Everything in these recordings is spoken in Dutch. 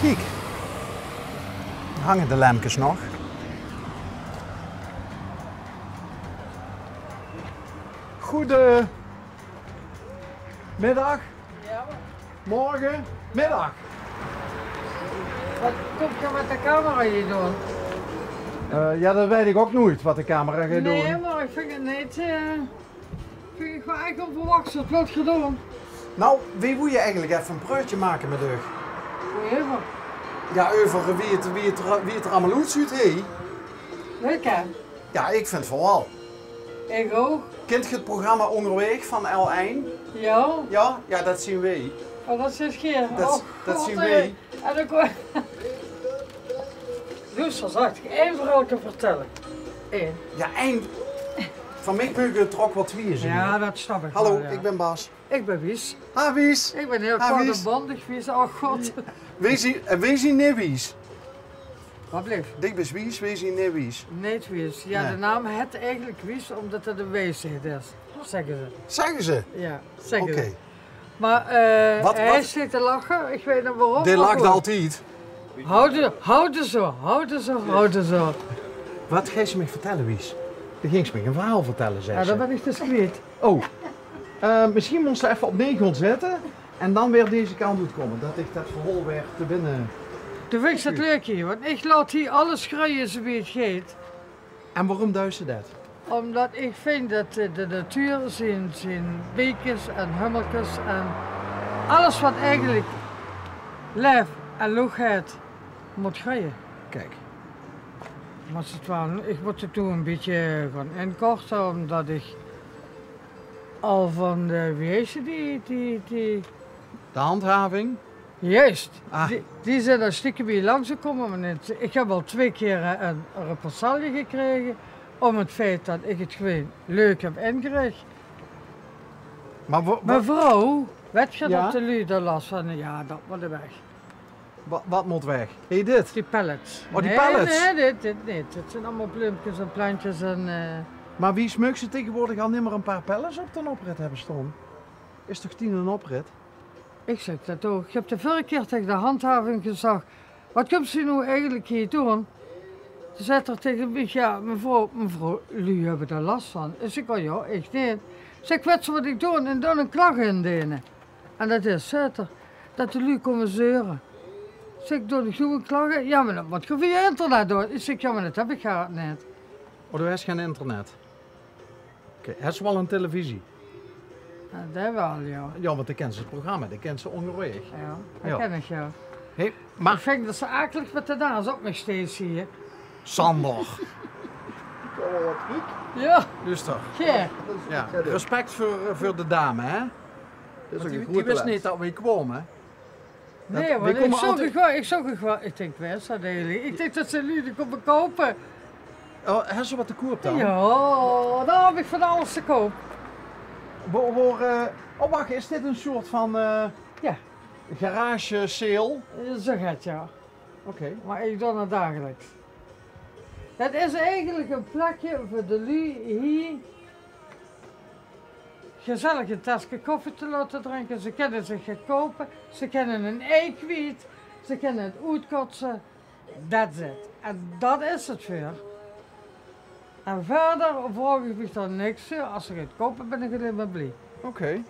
Kijk, hangen de lampjes nog. Goedemiddag. Ja, Morgen. Middag. wat komt er met de camera hier doen? Ja, dat weet ik ook nooit wat de camera gaat Nee, doen. maar ik vind het niet. Vind ik gewoon echt onverwachts. Wat wordt gedaan? Nou, wie wil je eigenlijk even een broodje maken met u? Even. Ja, over wie het er allemaal uitziet, hé? Leuk hè? Ja, ik vind het vooral. Ik ook. Kent je het programma Onderweg van L1? Ja. Ja, dat zien wij. Oh, dat is geen. Dat zien wij. En dan kom Luister, zal ik één verhaal te vertellen? Eén. Ja, eind. Van mij kun je er ook wat twee zien. Ja, dat snap ik Hallo, wel, ja. ik ben Bas. Ik ben Wies. Ha, Wies. Ik ben heel Ha, Wies. bandig Wies. Oh god. Wees zien niet Wies. Wat bleef? Ik ben Wies, wees zien niet Wies. Nee, Wies. Ja, Nee. de naam het eigenlijk Wies omdat het een weesheid is. Zeggen ze. Zeggen ze? Ja, zeggen Oké. ze. Maar Wat- hij zit te lachen, ik weet niet waarom. Dit maar lacht goed. altijd. Houden zo. Wat ga je me vertellen, Wies? Dan ging ze me een verhaal vertellen, zei Ja, ze. dat ben ik dus kwijt. Oh, misschien moest ze even op 9 zetten en dan weer deze kant uitkomen. Dat ik dat verhaal weer te binnen. Toen vind ik het leuk hier, want ik laat hier alles schreeuwen zo wie het gaat. En waarom duist ze dat? Omdat ik vind dat de natuur zijn beekjes en hummeltjes en alles wat eigenlijk leef en loogheid moet groeien. Kijk. Maar ik moet het toen een beetje gaan inkorten, omdat ik al van de wezen die De handhaving. juist, Ah. die zijn er stiekem bij langs gekomen. Maar niet. Ik heb al 2 keer een represaille gekregen om het feit dat ik het gewoon leuk heb ingericht. Maar Mevrouw, weet je Ja? dat de lui er last van? Ja, dat moet er weg. wat moet weg? Hé, dit? Die pallets. Oh, die pallets? Nee, dit niet. Het zijn allemaal bloempjes en plantjes en... Maar wie smeuk ze tegenwoordig al niet meer een paar pellets op de oprit hebben staan? Is toch 10 een oprit? Ik zeg dat ook. Ik heb de vorige keer tegen de handhaving gezegd, wat komt ze nu eigenlijk hier doen? Ze zei er tegen me, ja mevrouw, jullie hebben er last van. Ik zeg, oh ja, ik niet. Zeg, weet ze wat ik doe? En dan een klacht indienen. En dat is zeker, dat de lui komen zeuren. Ik zeg, doe ik een klacht? Ja, maar dat moet je via internet doen. Ik zeg, ja, maar dat heb ik gehad net. Oh, er is geen internet. Oké, heb ze wel een televisie? Ja, dat wel, ja. Ja, want dan kent ze het programma, dan kent ze Onderweg. Ja, dat Ja. ken ik, ja. Hé, Maar maar ik vind dat ze akelig met de naast ook nog steeds hier. Sander. Ja, Dus toch? ja. Ja, respect voor de dame, hè? Want die wist niet dat we kwamen. Nee, we want komen ik zag het gewoon. Ik denk, waar is dat eigenlijk? Ik denk dat ze jullie komen kopen. Oh, hebben ze wat te koop dan? Ja, daar heb ik van alles te koop. Oh, wacht, is dit een soort van Ja, garage sale? zo gaat ja. Oké. Maar ik doe het dagelijks. Het is eigenlijk een plekje voor de lui hier. Gezellig een tasje koffie te laten drinken. Ze kunnen zich gaan kopen. Ze kunnen een ei kwijt. Ze kunnen het uitkotsen. That's it. En dat is het voor. En verder vraag ik me er niks voor. Als ze het kopen ben ik alleen maar blij. Oké.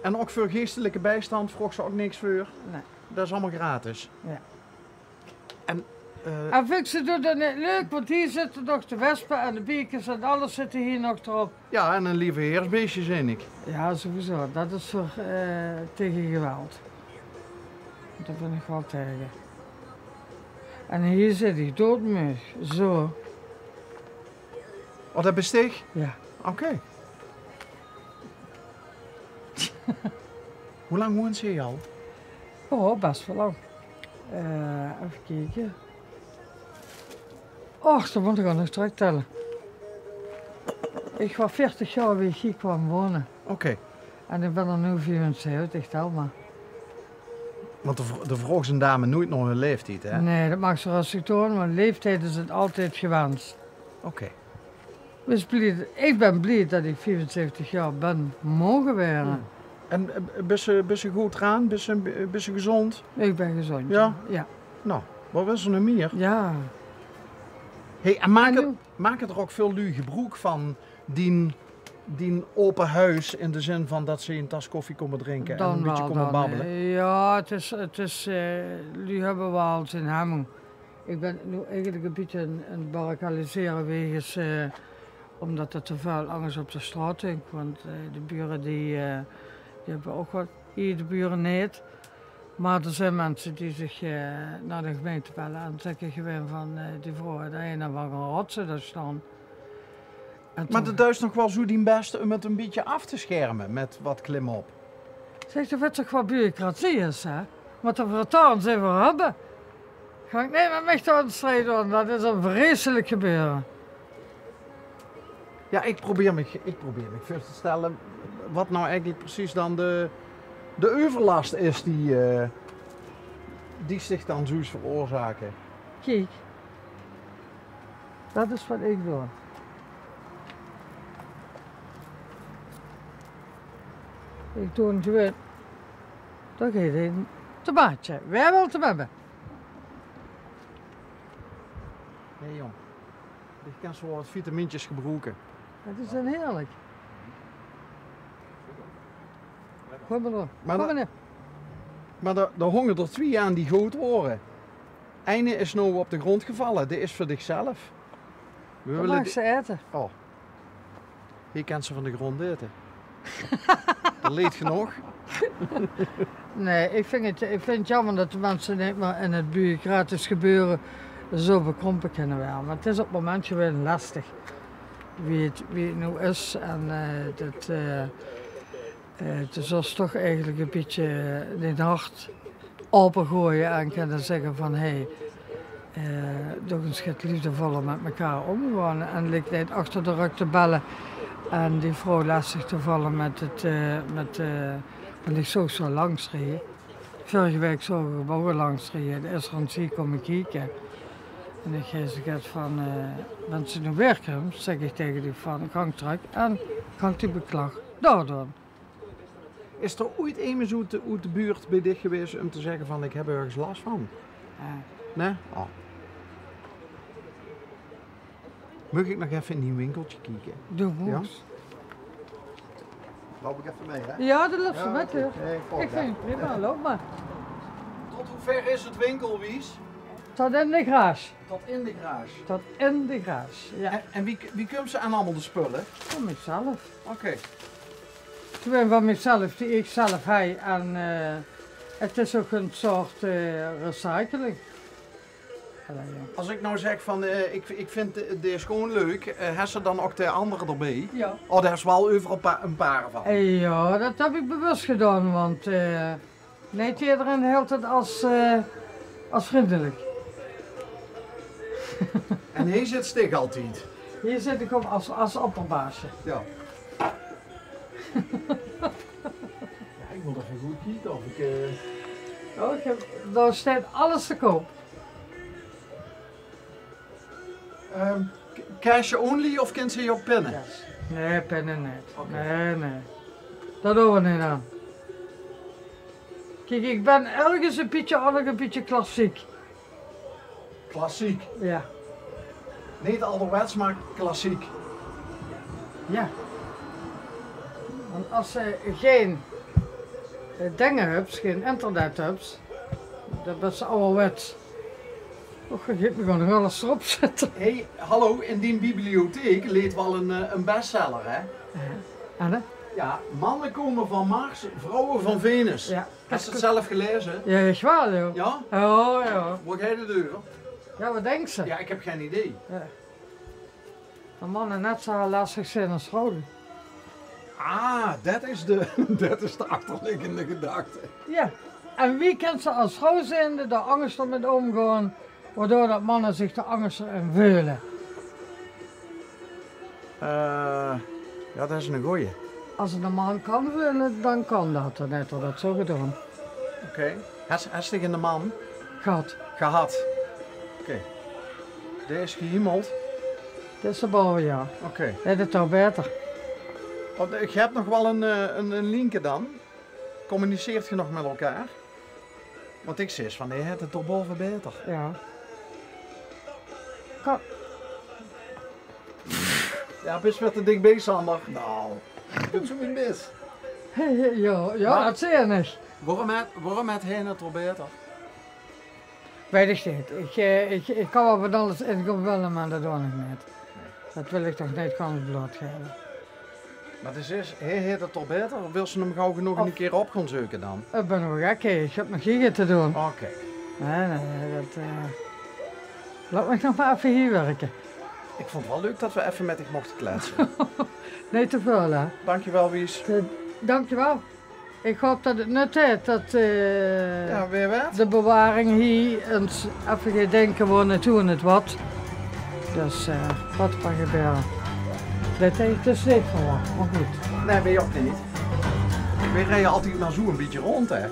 En ook voor geestelijke bijstand vroeg ze ook niks voor? Nee. Dat is allemaal gratis? Ja. En, En vind ik ze doen dat niet leuk, want hier zitten nog de wespen en de biekjes en alles zitten hier nog erop. ja, en een lieve heersbeestje, zei ik. Ja, sowieso. Dat is voor tegen geweld. Dat ben ik wel tegen. En hier zit ik doodmuug. Zo. Oh, dat bestig? Ja. Oké. Hoe lang woont ze hier al? Oh, best wel lang. Even kijken. Och, dat moet ik al nog terugtellen. Ik was 40 jaar weer hier kwam wonen. Oké. En ik ben er nu 74, tel maar. Want de vroeg zijn dame nooit nog een leeftijd, hè? Nee, dat mag ze rustig doen, want leeftijd is het altijd gewenst. Oké. Dus ik ben blij dat ik 74 jaar ben mogen werden. En ben je goed eraan? Ben je gezond? Ik ben gezond. Ja? Ja. Nou, wat was er nog meer? Ja. Hey, en maak er ook veel lui gebruik van die open huis in de zin van dat ze een tas koffie komen drinken en een beetje komen babbelen? Ja, het is nu hebben we al in Hemming. Ik ben nu eigenlijk een beetje aan het barakaliseren wegens, omdat er te veel angst op de straat is. Want de buren die hebben ook wat, hier de buren niet. Maar er zijn mensen die zich naar de gemeente bellen en zeggen gewoon van die vrouw dat je nou wel gaan rotsen daar staan. Maar dat is nog wel zo die beste om het een beetje af te schermen met wat klimop. Zeg, er wordt toch wat bureaucratie is, hè? Wat er vertaan ze we hebben. Ga ik niet met mij aan de strijd doen, dat is een vreselijk gebeuren. Ja, ik probeer me voor te stellen wat nou eigenlijk precies dan de overlast is die zich dan zo veroorzaken. Kijk, dat is wat ik doe. Ik doe het gewoon. Dan geef je een tomaatje. Wij willen te hebben. Nee jong, ik kan zo wat vitamintjes gebruiken. Dat is dan heerlijk. Kom maar door. Maar Kom maar dat- neer. Maar er hongen er twee aan die groot worden. Eine is nou op de grond gevallen, die is voor zichzelf. We Dan mag ze eten. Oh, je kent ze van de grond eten. Dat leed genoeg. Nee, ik vind het jammer dat de mensen niet meer in het bureaucratisch gebeuren zo bekrompen kunnen werden. Maar het is op het moment gewoon lastig wie het nu is. En het is ons toch eigenlijk een beetje het hart opengooien en kunnen zeggen van hé, toch eens het liefdevoller met elkaar omgaan. En ligt niet achter de rug te bellen en die vrouw lastig te vallen want ik zou zo langs rijden. Vorige week zou ik gewoon langs rijden. De is er een zie komen kijken. En ik zei ze van, ben ze nu werken? Zeg ik tegen die van, ik hang terug en kan die beklag daardoor. Is er ooit iemand uit de buurt bij dich geweest om te zeggen van ik heb ergens last van? Nee? Oh. Mag ik nog even in die winkeltje kijken? Doe Ja? moes. Loop ik even mee, hè? Ja, dat loopt ze met oké. hoor. Nee, Ik vind het prima, loop maar. Tot hoe ver is het winkelwies? Tot in de garage. Tot in de garage. Tot in de garage, ja. En wie komt ze aan allemaal de spullen? Van mezelf. Oké. Gewoon van mezelf, die ik zelf heb. En het is ook een soort recycling. Allee, ja. Als ik nou zeg van ik vind deze gewoon leuk, hebben ze dan ook de andere erbij? Ja. Oh, daar is wel overal een paar van. Ja, dat heb ik bewust gedaan, want niet iedereen hield het als vriendelijk. En hij zit stik altijd. Hier zit ik op als opperbaasje. Ja. Ja, ik wil even goed kijken of ik... Oh, daar staat alles te koop. Cash only of kent ze je op pinnen? Nee, pennen niet. Oké. Nee. Dat doen we niet aan. Kijk, ik ben ergens een beetje klassiek. Klassiek. Ja. Niet ouderwets, maar klassiek. Ja. Want als je geen dingen hebt, geen internet hebt, dat is ouderwets. Och, je hebt me gewoon nog alles erop zetten. Hey, hallo, in die bibliotheek leed wel een bestseller, hè? En hè? Ja, mannen komen van Mars, vrouwen van Venus. Ja. Heb je het zelf gelezen? Ja, echt waar, joh. Ja? Oh, ja. Word jij de deur? Ja, wat denk ze? Ja, ik heb geen idee. De mannen net zo lastig zijn als vrouwen. Ah, dat is de achterliggende gedachte. Ja. En wie kent ze als vrouw zijnde de angst om met omgaan, waardoor dat mannen zich de angst in veulen? Ja, dat is een goeie. Als het een man kan veulen, dan kan dat. Dan heeft hij dat zo gedaan. Oké. Has in de man Gaat. gehad? Oké. Deze is gehemeld? Dat is de bouwen, ja. Oké. Dat is toch beter. Je hebt nog wel een linker dan? Communiceert je nog met elkaar? Want ik zeg van, nee, het is toch boven beter. Ja. Kom. Ja, best wel te dichtbij, Sander. Nou, ik doe zo mijn best. Ja, dat zie je niet. Waarom het heen het toch beter? Weet ik niet. Ik kan wel van alles en ik kom wel maar dat doe ik niet. Dat wil ik toch niet gaan blootgeven. Maar het is, heet het toch beter? Of wil ze hem gauw genoeg een keer op gaan zoeken dan? Ik ben nog gek, ik heb nog geen te doen. Oké. Nee, dat... Laat me nog maar even hier werken. Ik vond het wel leuk dat we even met je mochten kletsen. Nee, te veel hè. Dankjewel, Wies. Dankjewel. Ik hoop dat het nut heeft, dat Ja, weer wat? de bewaring hier ons even geen denken waar naartoe het wordt. Dus wat kan gebeuren. Dit heeft dus niet verwacht, maar goed. Nee, weet je ook niet. We rijden altijd maar zo een beetje rond, hè.